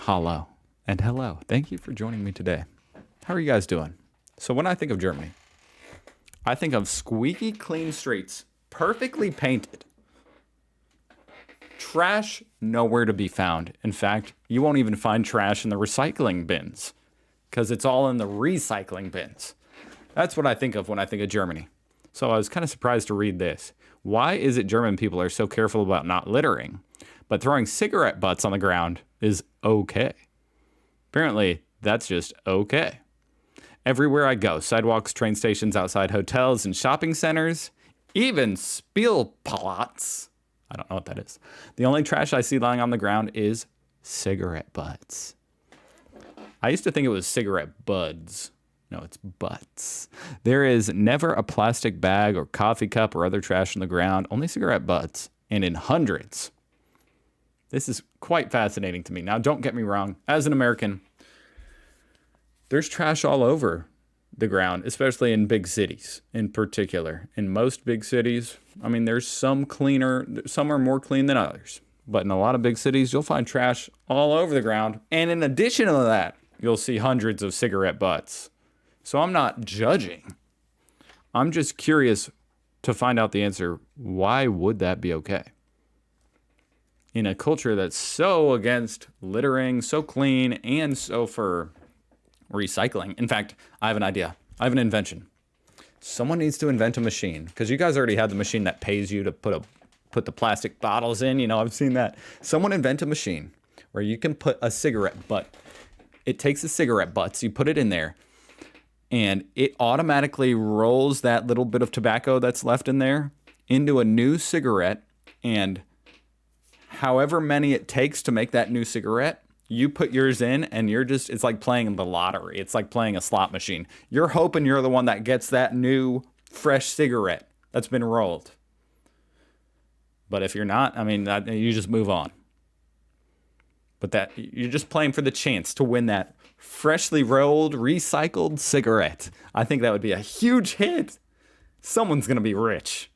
Hello and hello. Thank you for joining me today. How are you guys doing? So when I think of Germany, I think of squeaky clean streets, perfectly painted. Trash nowhere to be found. In fact, you won't even find trash in the recycling bins because it's all in the recycling bins. That's what I think of when I think of Germany. So I was kind of surprised to read this. Why is it German people are so careful about not littering, but throwing cigarette butts on the ground is okay? Apparently, that's just okay. Everywhere I go, sidewalks, train stations, outside hotels and shopping centers, even Spielplatz. I don't know what that is. The only trash I see lying on the ground is cigarette butts. I used to think it was cigarette buds. No, it's butts. There is never a plastic bag or coffee cup or other trash on the ground, only cigarette butts, and in hundreds. This is quite fascinating to me. Now, don't get me wrong. As an American, there's trash all over the ground, especially in big cities in particular. In most big cities, I mean, there's some cleaner, some are more clean than others. But in a lot of big cities, you'll find trash all over the ground. And in addition to that, you'll see hundreds of cigarette butts. So I'm not judging. I'm just curious to find out the answer. Why would that be okay? In a culture that's so against littering, so clean, and so for recycling. In fact, I have an idea. I have an invention. Someone needs to invent a machine, because you guys already have the machine that pays you to put the plastic bottles in. You know, I've seen that. Someone invent a machine where you can put a cigarette butt. It takes the cigarette butts, you put it in there, and it automatically rolls that little bit of tobacco that's left in there into a new cigarette, and however many it takes to make that new cigarette, you put yours in, and it's like playing the lottery. It's like playing a slot machine. You're hoping you're the one that gets that new, fresh cigarette that's been rolled. But if you're not, I mean, you just move on. But you're just playing for the chance to win that freshly rolled, recycled cigarette. I think that would be a huge hit. Someone's going to be rich.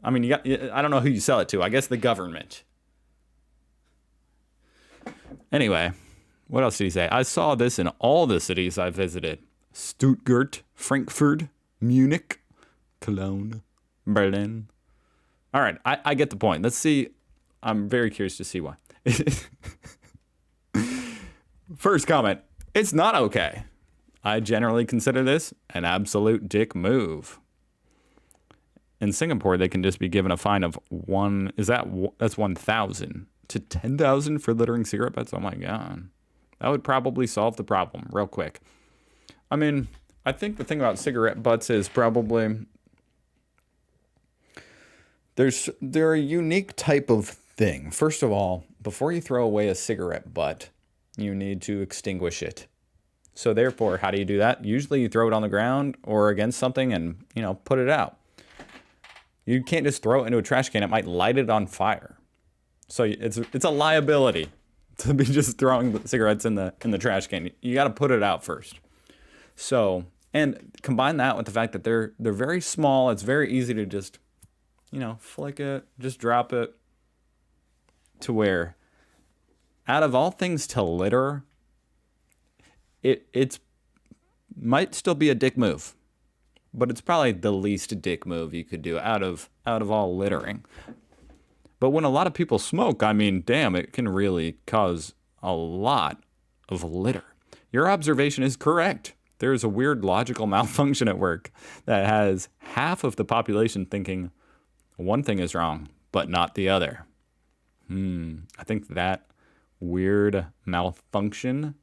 I mean, I don't know who you sell it to. I guess the government. Anyway, what else did he say? I saw this in all the cities I visited. Stuttgart, Frankfurt, Munich, Cologne, Berlin. All right, I get the point. Let's see. I'm very curious to see why. First comment. It's not okay. I generally consider this an absolute dick move. In Singapore, they can just be given a fine of that's 1,000 to 10,000 for littering cigarette butts. Oh my God. That would probably solve the problem real quick. I mean, I think the thing about cigarette butts is probably they're a unique type of thing. First of all, before you throw away a cigarette butt, you need to extinguish it. So therefore, how do you do that? Usually you throw it on the ground or against something and, put it out. You can't just throw it into a trash can. It might light it on fire. So it's a liability to be just throwing the cigarettes in the trash can. You got to put it out first. So, and combine that with the fact that they're very small. It's very easy to just, flick it, just drop it. To where, out of all things to litter, it's might still be a dick move, but it's probably the least dick move you could do out of all littering. But when a lot of people smoke, I mean, damn, it can really cause a lot of litter. Your observation is correct. There is a weird logical malfunction at work that has half of the population thinking one thing is wrong, but not the other. I think that weird malfunction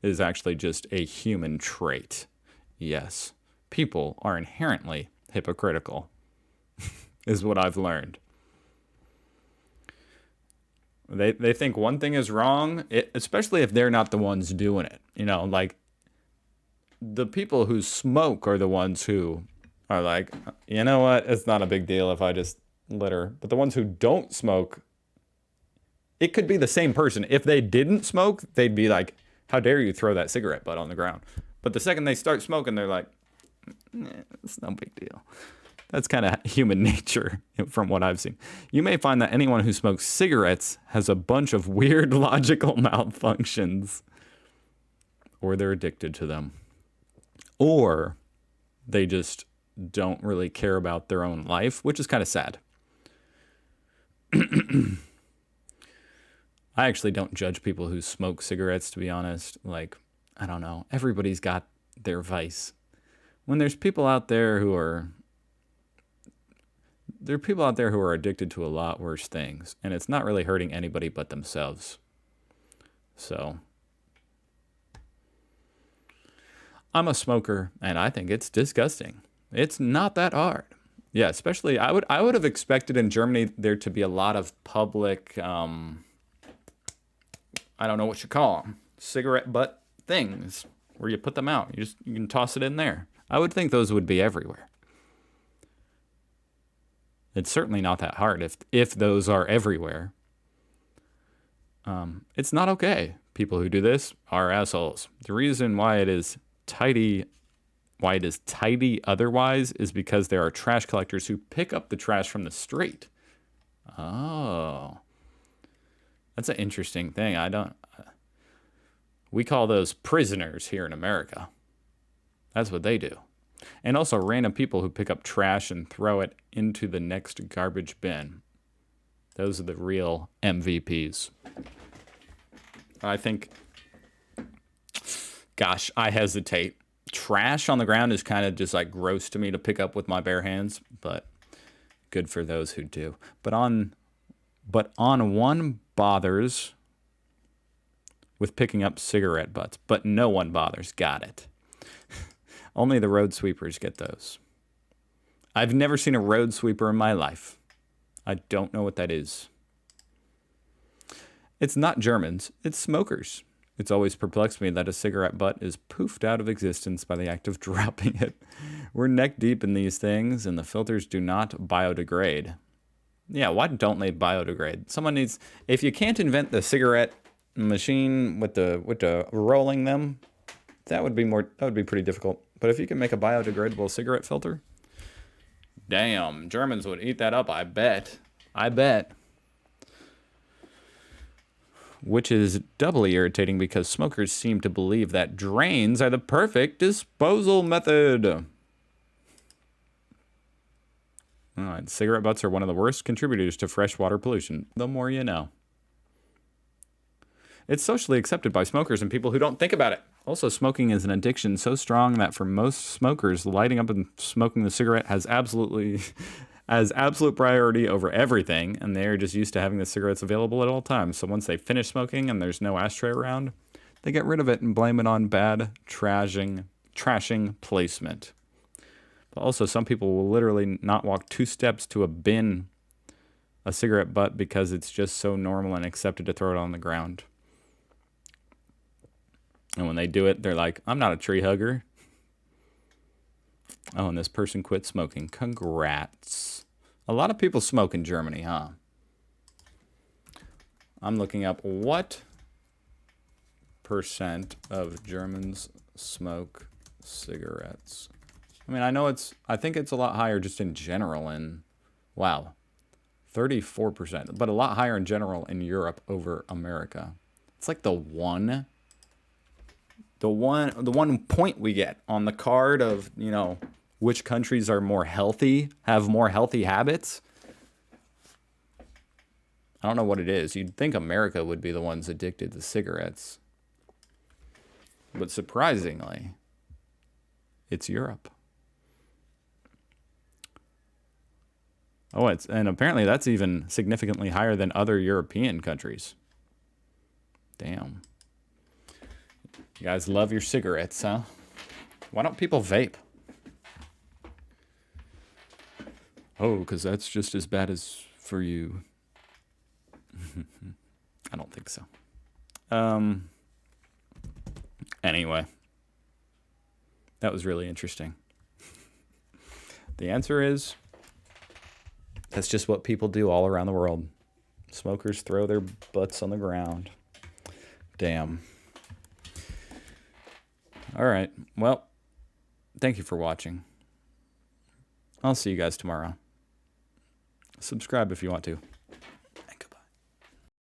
is actually just a human trait. Yes, people are inherently hypocritical, is what I've learned. They think one thing is wrong, especially if they're not the ones doing it. Like the people who smoke are the ones who are like, you know what, it's not a big deal if I just litter. But the ones who don't smoke, it could be the same person. If they didn't smoke, they'd be like, how dare you throw that cigarette butt on the ground? But the second they start smoking, they're like, it's no big deal. That's kind of human nature from what I've seen. You may find that anyone who smokes cigarettes has a bunch of weird logical malfunctions, or they're addicted to them, or they just don't really care about their own life, which is kind of sad. I actually don't judge people who smoke cigarettes, to be honest. Like, I don't know. Everybody's got their vice. When there's people out there who are addicted to a lot worse things, and it's not really hurting anybody but themselves. So, I'm a smoker, and I think it's disgusting. It's not that hard. Yeah, especially I would have expected in Germany there to be a lot of public, I don't know what you call them, cigarette butt things where you put them out. You can toss it in there. I would think those would be everywhere. It's certainly not that hard if those are everywhere. It's not okay. People who do this are assholes. The reason why it is tidy otherwise is because there are trash collectors who pick up the trash from the street. Oh. That's an interesting thing. We call those prisoners here in America. That's what they do. And also random people who pick up trash and throw it into the next garbage bin. Those are the real MVPs. I think, gosh, I hesitate. Trash on the ground is kind of just like gross to me to pick up with my bare hands, but good for those who do. But on one bothers with picking up cigarette butts, but no one bothers. Got it. Only the road sweepers get those. I've never seen a road sweeper in my life. I don't know what that is. It's not Germans, it's smokers. It's always perplexed me that a cigarette butt is poofed out of existence by the act of dropping it. We're neck deep in these things, and the filters do not biodegrade. Yeah, why don't they biodegrade? Someone needs, if you can't invent the cigarette machine with the rolling them, that would be pretty difficult. But if you can make a biodegradable cigarette filter, damn, Germans would eat that up, I bet. Which is doubly irritating because smokers seem to believe that drains are the perfect disposal method. All right, cigarette butts are one of the worst contributors to freshwater pollution. The more you know. It's socially accepted by smokers and people who don't think about it. Also, smoking is an addiction so strong that for most smokers, lighting up and smoking the cigarette has absolute priority over everything, and they're just used to having the cigarettes available at all times. So once they finish smoking and there's no ashtray around, they get rid of it and blame it on bad trashing placement. But also, some people will literally not walk 2 steps to a cigarette butt because it's just so normal and accepted to throw it on the ground. And when they do it, they're like, I'm not a tree hugger. Oh, and this person quit smoking. Congrats. A lot of people smoke in Germany, huh? I'm looking up what % of Germans smoke cigarettes. I mean, I think it's a lot higher just in general in, wow, 34%, but a lot higher in general in Europe over America. It's like the one point we get on the card of, which countries are more healthy, have more healthy habits. I don't know what it is. You'd think America would be the ones addicted to cigarettes. But surprisingly, it's Europe. Oh, and apparently that's even significantly higher than other European countries. Damn. You guys love your cigarettes, huh? Why don't people vape? Oh, because that's just as bad as for you. I don't think so. Anyway. That was really interesting. The answer is, that's just what people do all around the world. Smokers throw their butts on the ground. Damn. All right. Well, thank you for watching. I'll see you guys tomorrow. Subscribe if you want to.